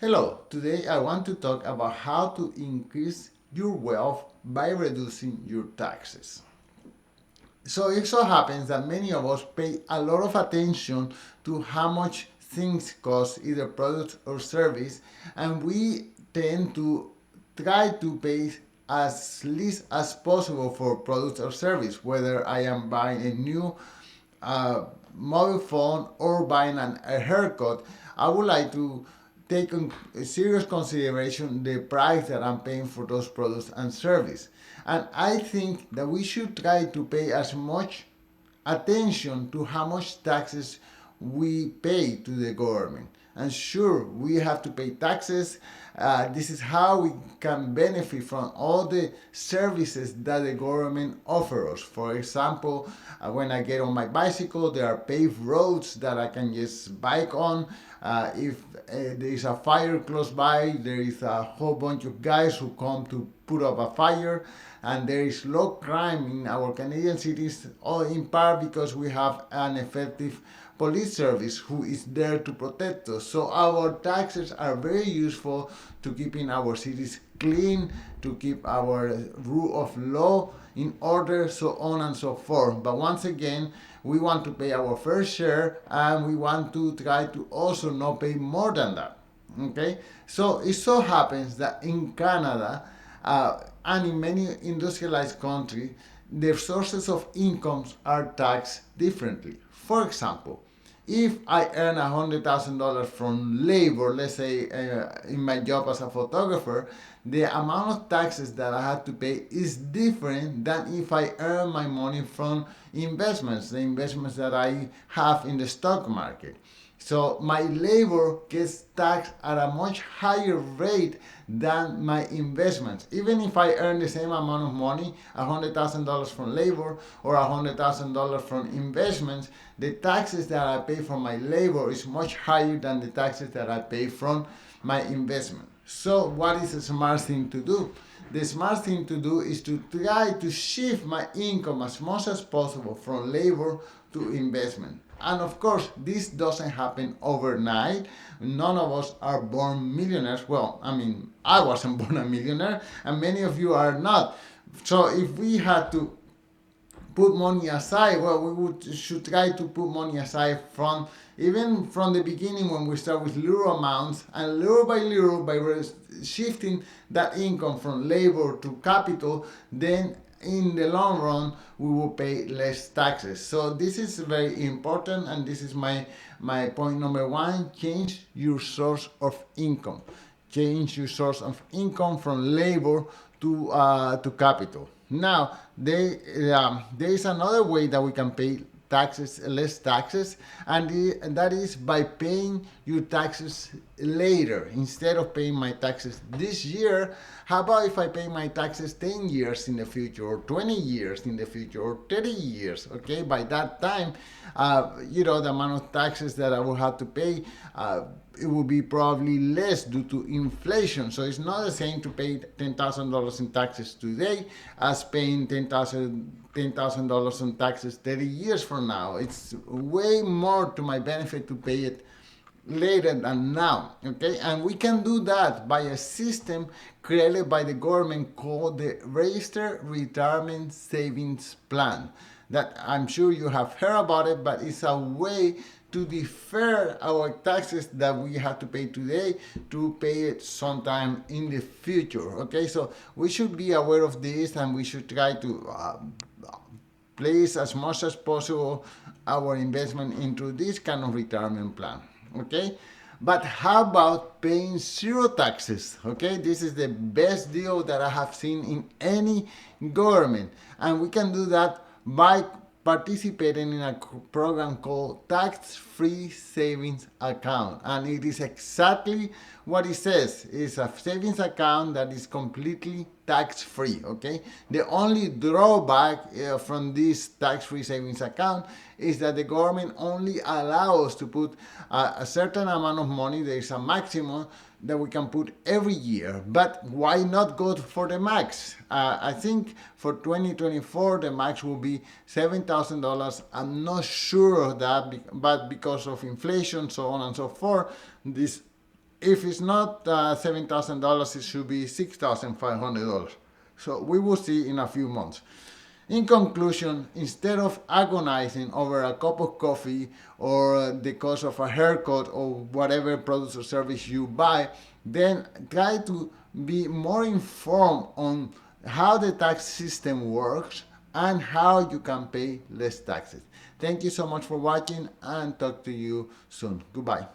Hello, today I want to talk about how to increase your wealth by reducing your taxes. So it so happens that many of us pay a lot of attention to how much things cost, either product or service, and we tend to try to pay as least as possible for product or service, whether I am buying a new mobile phone or buying a haircut. I would like to take in serious consideration the price that I'm paying for those products and service. And I think that we should try to pay as much attention to how much taxes we pay to the government. And sure, we have to pay taxes. This is how we can benefit from all the services that the government offers us. For example, when I get on my bicycle, there are paved roads that I can just bike on. If there is a fire close by, there is a whole bunch of guys who come to put up a fire, and there is low crime in our Canadian cities, all in part because we have an effective police service who is there to protect us. So our taxes are very useful to keeping our cities clean, to keep our rule of law in order, so on and so forth. But once again, we want to pay our fair share, and we want to try to also not pay more than that. Okay, so it so happens that in Canada and in many industrialized countries, the sources of incomes are taxed differently. For example, if I earn $100,000 from labor, let's say in my job as a photographer, the amount of taxes that I have to pay is different than if I earn my money from investments, the investments that I have in the stock market. So my labor gets taxed at a much higher rate than my investments. Even if I earn the same amount of money, $100,000 from labor or $100,000 from investments, the taxes that I pay for my labor is much higher than the taxes that I pay from my investment. So what is a smart thing to do? The smart thing to do is to try to shift my income as much as possible from labor to investment. And of course, this doesn't happen overnight. None of us are born millionaires. Well, I mean, I wasn't born a millionaire, and many of you are not. So if we had to put money aside, well, should try to put money aside from even from the beginning, when we start with little amounts, and little by little, by shifting that income from labor to capital, then in the long run we will pay less taxes. So this is very important, and this is my point number one: change your source of income. Change your source of income from labor to capital. Now, there is another way that we can pay taxes, less taxes, and that is by paying your taxes later. Instead of paying my taxes this year, how about if I pay my taxes 10 years in the future, or 20 years in the future, or 30 years? Okay, by that time, the amount of taxes that I will have to pay, it will be probably less due to inflation. So it's not the same to pay $10,000 in taxes today as paying $10,000 in taxes 30 years from now. It's way more to my benefit to pay it later than now. Okay, and we can do that by a system created by the government called the Registered Retirement Savings Plan, that I'm sure you have heard about it, but it's a way to defer our taxes that we have to pay today to pay it sometime in the future. Okay, so we should be aware of this, and we should try to place as much as possible our investment into this kind of retirement plan. Okay, but how about paying zero taxes? Okay, this is the best deal that I have seen in any government, and we can do that by participating in a program called tax-free savings account, and it is exactly what it says. It's a savings account that is completely tax-free. Okay, the only drawback from this tax-free savings account is that the government only allows us to put a certain amount of money. There is a maximum that we can put every year. But why not go for the max? I think for 2024 the max will be $7,000. I'm not sure of that, but because of inflation, so on and so forth, this If it's not $7,000, it should be $6,500. So we will see in a few months. In conclusion, instead of agonizing over a cup of coffee or the cost of a haircut or whatever product or service you buy, then try to be more informed on how the tax system works and how you can pay less taxes. Thank you so much for watching and talk to you soon. Goodbye.